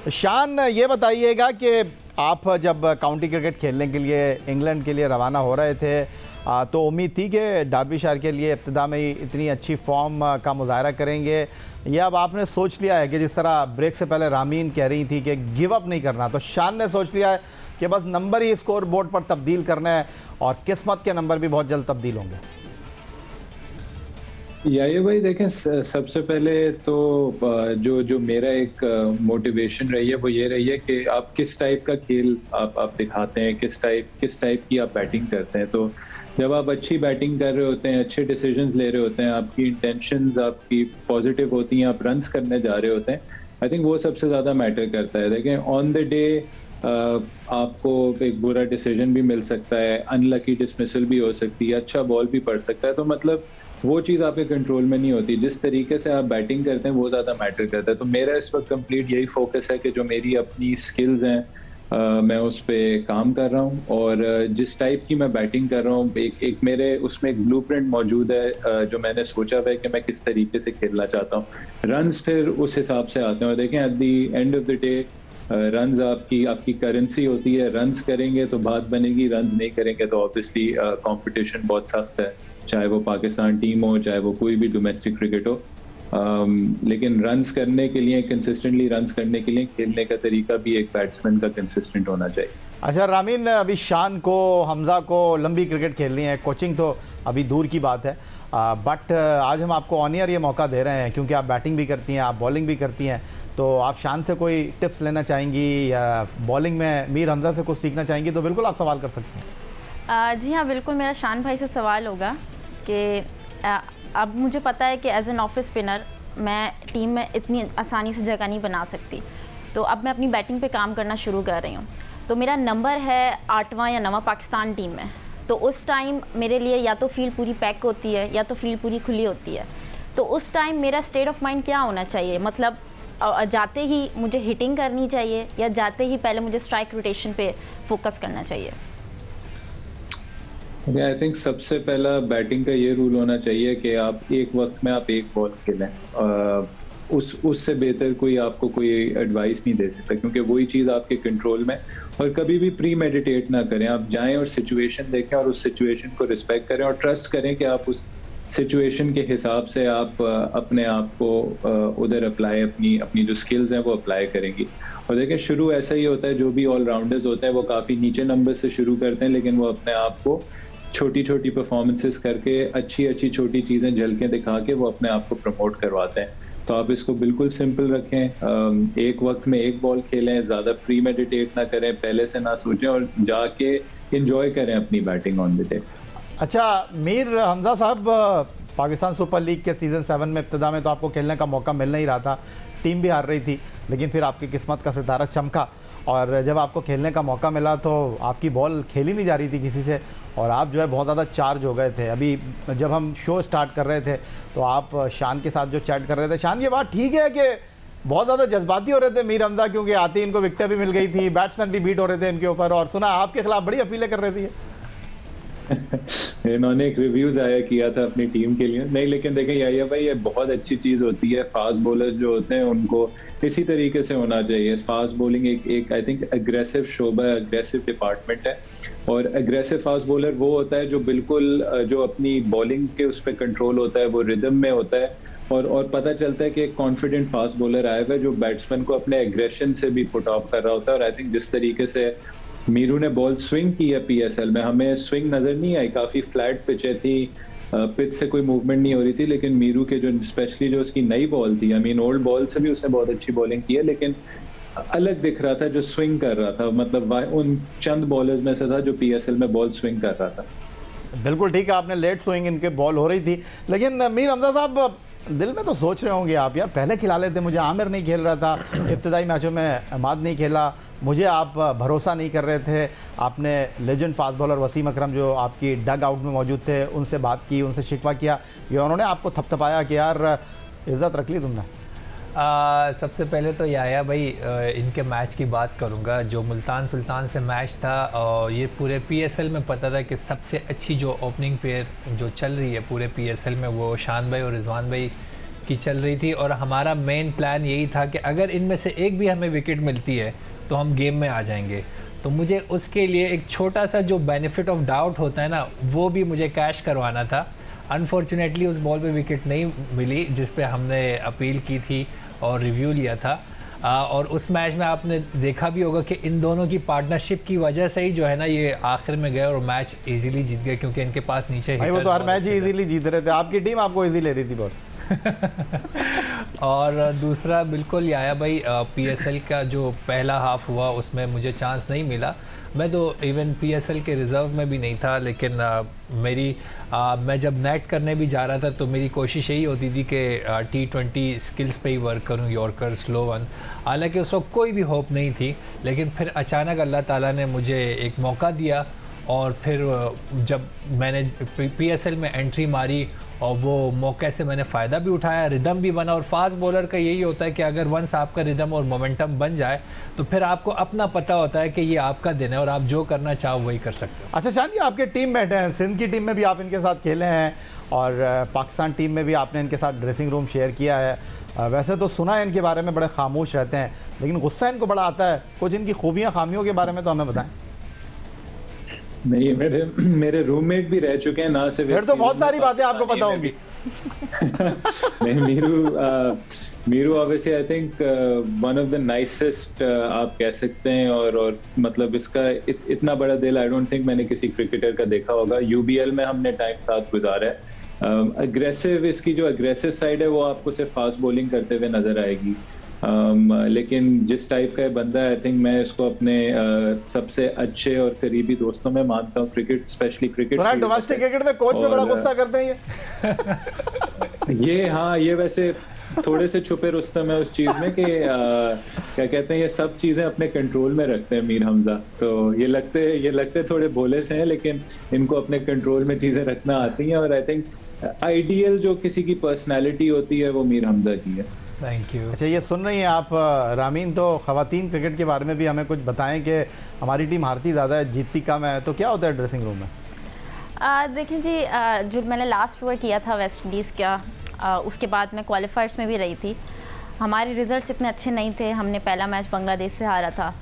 शान, ये बताइएगा कि आप जब काउंटी क्रिकेट खेलने के लिए इंग्लैंड के लिए रवाना हो रहे थे तो उम्मीद थी कि डार्बीशायर के लिए इब्तिदा में ही इतनी अच्छी फॉर्म का मुजाहरा करेंगे, या अब आपने सोच लिया है कि जिस तरह ब्रेक से पहले रामीन कह रही थी कि गिव अप नहीं करना, तो शान ने सोच लिया है कि बस नंबर ही स्कोर बोर्ड पर तब्दील करना है और किस्मत के नंबर भी बहुत जल्द तब्दील होंगे? ये भाई देखें, सबसे पहले तो जो मेरा एक मोटिवेशन रही है वो ये रही है कि आप किस टाइप का खेल आप दिखाते हैं, किस टाइप की आप बैटिंग करते हैं। तो जब आप अच्छी बैटिंग कर रहे होते हैं, अच्छे डिसीजंस ले रहे होते हैं, आपकी इंटेंशंस आपकी पॉजिटिव होती हैं, आप रन्स करने जा रहे होते हैं, आई थिंक वो सबसे ज़्यादा मैटर करता है। देखें, ऑन द डे आपको एक बुरा डिसीजन भी मिल सकता है, अनलकी डिसमिसल भी हो सकती है, अच्छा बॉल भी पड़ सकता है, तो मतलब वो चीज़ आपके कंट्रोल में नहीं होती। जिस तरीके से आप बैटिंग करते हैं वो ज़्यादा मैटर करता है। तो मेरा इस वक्त कंप्लीट यही फोकस है कि जो मेरी अपनी स्किल्स हैं मैं उस पर काम कर रहा हूँ, और जिस टाइप की मैं बैटिंग कर रहा हूँ एक मेरे उसमें एक ब्लूप्रिंट मौजूद है जो मैंने सोचा हुआ है कि मैं किस तरीके से खेलना चाहता हूँ। रन्स फिर उस हिसाब से आते हैं, और देखें at the end of the day runs आपकी करेंसी होती है। रन्स करेंगे तो बात बनेगी, रन्स नहीं करेंगे तो ऑब्वियसली कंपटीशन बहुत सख्त है, चाहे वो पाकिस्तान टीम हो, चाहे वो कोई भी डोमेस्टिक क्रिकेट हो। लेकिन रन्स करने के लिए, कंसिस्टेंटली रन्स करने के लिए खेलने का तरीका भी एक बैट्समैन का कंसिस्टेंट होना चाहिए। अच्छा रामीन, अभी शान को, हमजा को लंबी क्रिकेट खेलनी है, कोचिंग तो अभी दूर की बात है, बट आज हम आपको ऑन एयर ये मौका दे रहे हैं क्योंकि आप बैटिंग भी करती हैं, आप बॉलिंग भी करती हैं, तो आप शान से कोई टिप्स लेना चाहेंगी या बॉलिंग में मीर हमजा से कुछ सीखना चाहेंगी तो बिल्कुल आप सवाल कर सकते हैं। जी हाँ, बिल्कुल मेरा शान भाई से सवाल होगा कि अब मुझे पता है कि एज एन ऑफ स्पिनर मैं टीम में इतनी आसानी से जगह नहीं बना सकती, तो अब मैं अपनी बैटिंग पे काम करना शुरू कर रही हूँ। तो मेरा नंबर है 8वां या 9वां पाकिस्तान टीम में, तो उस टाइम मेरे लिए या तो फील्ड पूरी पैक होती है या तो फील्ड पूरी खुली होती है। तो उस टाइम मेरा स्टेट ऑफ माइंड क्या होना चाहिए, मतलब जाते ही मुझे हिटिंग करनी चाहिए या जाते ही पहले मुझे स्ट्राइक रोटेशन पे फोकस करना चाहिए? आई थिंक सबसे पहला बैटिंग का ये रूल होना चाहिए कि आप एक वक्त में आप एक बॉल खेलें। उससे बेहतर कोई आपको कोई एडवाइस नहीं दे सकता, क्योंकि वही चीज़ आपके कंट्रोल में। और कभी भी प्री मेडिटेट ना करें, आप जाएं और सिचुएशन देखें और उस सिचुएशन को रिस्पेक्ट करें और ट्रस्ट करें कि आप उस सिचुएशन के हिसाब से आप अपने आप को उधर अप्लाई, अपनी जो स्किल्स हैं वो अप्लाई करेंगी। और देखिए, शुरू ऐसा ही होता है, जो भी ऑलराउंडर्स होते हैं वो काफ़ी नीचे नंबर से शुरू करते हैं, लेकिन वो अपने आप को छोटी छोटी परफॉर्मेंसेस करके, अच्छी छोटी चीज़ें झलकें दिखा के वो अपने आप को प्रमोट करवाते हैं। तो आप इसको बिल्कुल सिंपल रखें, एक वक्त में एक बॉल खेलें, ज़्यादा प्री मेडिटेट ना करें, पहले से ना सोचें और जाके इंजॉय करें अपनी बैटिंग ऑन द डे। अच्छा मीर हमजा साहब, पाकिस्तान सुपर लीग के सीज़न 7 में इब्तिदा में तो आपको खेलने का मौका मिल नहीं रहा था, टीम भी हार रही थी, लेकिन फिर आपकी किस्मत का सितारा चमका और जब आपको खेलने का मौका मिला तो आपकी बॉल खेली नहीं जा रही थी किसी से और आप जो है बहुत ज़्यादा चार्ज हो गए थे। अभी जब हम शो स्टार्ट कर रहे थे तो आप शान के साथ जो चैट कर रहे थे, शान ये बात ठीक है कि बहुत ज़्यादा जज्बाती हो रहे थे मीर हमजा, क्योंकि आती इनको विकेटें भी मिल गई थी, बैट्समैन भी बीट हो रहे थे इनके ऊपर, और सुना आपके खिलाफ बड़ी अपीलें कर रही थी। इन्होंने एक रिव्यूज आया किया था अपनी टीम के लिए। नहीं, लेकिन देखें याया भाई, ये बहुत अच्छी चीज होती है। फास्ट बॉलर्स जो होते हैं उनको इसी तरीके से होना चाहिए। फास्ट बॉलिंग एक आई थिंक अग्रेसिव शोबा है, अग्रेसिव डिपार्टमेंट है, और अग्रेसिव फास्ट बॉलर वो होता है जो बिल्कुल जो अपनी बॉलिंग के उस पर कंट्रोल होता है, वो रिदम में होता है, और पता चलता है कि एक कॉन्फिडेंट फास्ट बॉलर आया हुआ है जो बैट्समैन को अपने एग्रेशन से भी पुट ऑफ कर रहा होता है। और आई थिंक जिस तरीके से मीरू ने बॉल स्विंग की है पीएसएल में, हमें स्विंग नजर नहीं आई, काफी फ्लैट पिचें थी, पिच से कोई मूवमेंट नहीं हो रही थी, लेकिन मीरू के जो स्पेशली जो उसकी नई बॉल थी, आई मीन ओल्ड बॉल से भी उसने बहुत अच्छी बॉलिंग की है, लेकिन अलग दिख रहा था जो स्विंग कर रहा था, मतलब उन चंद बॉलर्स में से था जो पीएसएल में बॉल स्विंग कर रहा था। बिल्कुल ठीक है, आपने लेट स्विंग इनके बॉल हो रही थी, लेकिन मीर हमजा साहब दिल में तो सोच रहे होंगे आप, यार पहले खिला लेते, मुझे आमिर नहीं खेल रहा था, इब्तिदाई मैचों में अहमद नहीं खेला, मुझे आप भरोसा नहीं कर रहे थे। आपने लेजेंड फास्ट बॉलर वसीम अकरम जो आपकी डग आउट में मौजूद थे उनसे बात की, उनसे शिकवा किया, या उन्होंने आपको थपथपाया कि यार इज़्ज़त रख ली तुमने? सबसे पहले तो याया भाई इनके मैच की बात करूंगा, जो मुल्तान सुल्तान से मैच था, और ये पूरे पीएसएल में पता था कि सबसे अच्छी जो ओपनिंग पेयर जो चल रही है पूरे पीएसएल में वो शान भाई और रिजवान भाई की चल रही थी और हमारा मेन प्लान यही था कि अगर इनमें से एक भी हमें विकेट मिलती है तो हम गेम में आ जाएंगे। तो मुझे उसके लिए एक छोटा सा जो बेनिफिट ऑफ डाउट होता है ना, वो भी मुझे कैश करवाना था। अनफॉर्चुनेटली उस बॉल पे विकेट नहीं मिली जिस पे हमने अपील की थी और रिव्यू लिया था। और उस मैच में आपने देखा भी होगा कि इन दोनों की पार्टनरशिप की वजह से ही जो है ना ये आखिर में गए और मैच इजीली जीत गए, क्योंकि इनके पास नीचे भाई वो तो हर मैच ही इजीली जीत रहे थे, आपकी टीम आपको इजी ले रही थी बहुत। और दूसरा बिल्कुल याया भाई, पीएसएल का जो पहला हाफ हुआ उसमें मुझे चांस नहीं मिला। मैं तो इवन पीएसएल के रिज़र्व में भी नहीं था, लेकिन मैं जब नेट करने भी जा रहा था तो मेरी कोशिश यही होती थी कि T20 स्किल्स पे ही वर्क करूं, यॉर्कर, स्लो वन। हालांकि उस वक्त कोई भी होप नहीं थी, लेकिन फिर अचानक अल्लाह ताला ने मुझे एक मौका दिया और फिर जब मैंने पीएसएल में एंट्री मारी और वो मौके से मैंने फ़ायदा भी उठाया, रिदम भी बना। और फास्ट बॉलर का यही होता है कि अगर वंस आपका रिदम और मोमेंटम बन जाए तो फिर आपको अपना पता होता है कि ये आपका दिन है और आप जो करना चाहो वही कर सकते हो। अच्छा शान जी, आपके टीम मेट हैं, सिंध की टीम में भी आप इनके साथ खेले हैं और पाकिस्तान टीम में भी आपने इनके साथ ड्रेसिंग रूम शेयर किया है। वैसे तो सुना है इनके बारे में बड़े खामोश रहते हैं, लेकिन गुस्सा इनको बड़ा आता है। कुछ इनकी खूबियाँ खामियों के बारे में तो हमें बताएं। नहीं, मेरे रूममेट भी रह चुके हैं ना, सिर्फ फिर तो बहुत सारी बातें आपको पता होंगी। नहीं, मीरू obviously I think one of the nicest आप कह सकते हैं, और मतलब इसका इतना बड़ा दिल आई डोंट थिंक मैंने किसी क्रिकेटर का देखा होगा। यूबीएल में हमने टाइम साथ गुजारा है। अग्रेसिव, इसकी जो अग्रेसिव साइड है वो आपको सिर्फ फास्ट बॉलिंग करते हुए नजर आएगी। लेकिन जिस टाइप का बंदा है, आई थिंक मैं इसको अपने सबसे अच्छे और करीबी दोस्तों में मानता हूँ। Cricket, specially cricket, domestic cricket में कोच में बड़ा गुस्सा करते हैं ये हाँ, ये वैसे थोड़े से छुपे रुस्तम है उस चीज में कि क्या कहते हैं, ये सब चीजें अपने कंट्रोल में रखते हैं मीर हमजा। तो ये लगते थोड़े भोले से हैं, लेकिन इनको अपने कंट्रोल में चीजें रखना आती हैं। और आई थिंक आइडियल जो किसी की पर्सनैलिटी होती है वो मीर हमजा की है। Thank you. अच्छा, ये सुन रही हैं आप रामीन, तो ख़वातीन क्रिकेट के बारे में भी हमें कुछ बताएं कि हमारी टीम हारती ज़्यादा है, जीतती कम है, तो क्या होता है ड्रेसिंग रूम में? देखिए जी, जो मैंने लास्ट टूर किया था वेस्ट इंडीज़ का, उसके बाद मैं क्वालिफायर्स में भी रही थी। हमारे रिज़ल्ट्स इतने अच्छे नहीं थे, हमने पहला मैच बांग्लादेश से हारा था,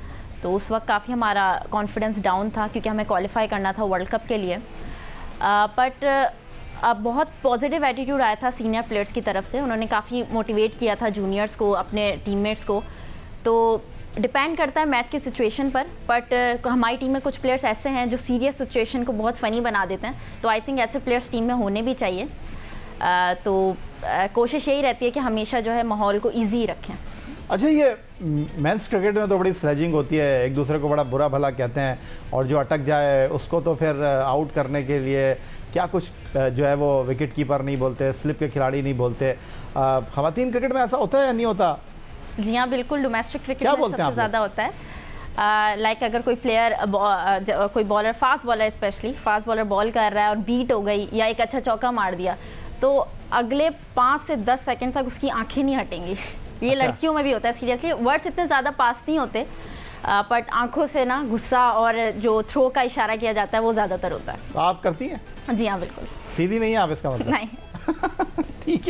तो उस वक्त काफ़ी हमारा कॉन्फिडेंस डाउन था क्योंकि हमें क्वालिफाई करना था वर्ल्ड कप के लिए। बट अब बहुत पॉजिटिव एटीट्यूड आया था सीनियर प्लेयर्स की तरफ से। उन्होंने काफ़ी मोटिवेट किया था जूनियर्स को, अपने टीममेट्स को। तो डिपेंड करता है मैच की सिचुएशन पर, बट हमारी टीम में कुछ प्लेयर्स ऐसे हैं जो सीरियस सिचुएशन को बहुत फ़नी बना देते हैं। तो आई थिंक ऐसे प्लेयर्स टीम में होने भी चाहिए। तो कोशिश यही रहती है कि हमेशा जो है माहौल को ईजी रखें। अच्छा, ये मेंस क्रिकेट में तो बड़ी स्लेजिंग होती है, एक दूसरे को बड़ा बुरा भला कहते हैं, और जो अटक जाए उसको तो फिर आउट करने के लिए क्या कुछ जो है वो विकेट कीपर नहीं बोलते, स्लिप के खिलाड़ी नहीं बोलते। ख़वातीन क्रिकेट में ऐसा होता है या नहीं होता? जी हाँ, बिल्कुल। डोमेस्टिक क्रिकेट में सबसे ज़्यादा होता है। लाइक अगर कोई प्लेयर, कोई bowler, fast bowler specially, fast bowler ball कर रहा है और बीट हो गई या एक अच्छा चौका मार दिया, तो अगले 5 से 10 सेकंड तक उसकी आंखें नहीं हटेंगी। ये अच्छा। लड़कियों में भी होता है। सीरियसली वर्ड्स इतने ज़्यादा पास नहीं होते, बट आंखों से ना गुस्सा और जो थ्रो का इशारा किया जाता है वो ज़्यादातर होता है। तो आप करती हैं? जी हाँ, बिल्कुल। सीधी नहीं है आप, इसका मतलब? नहीं। ठीक है।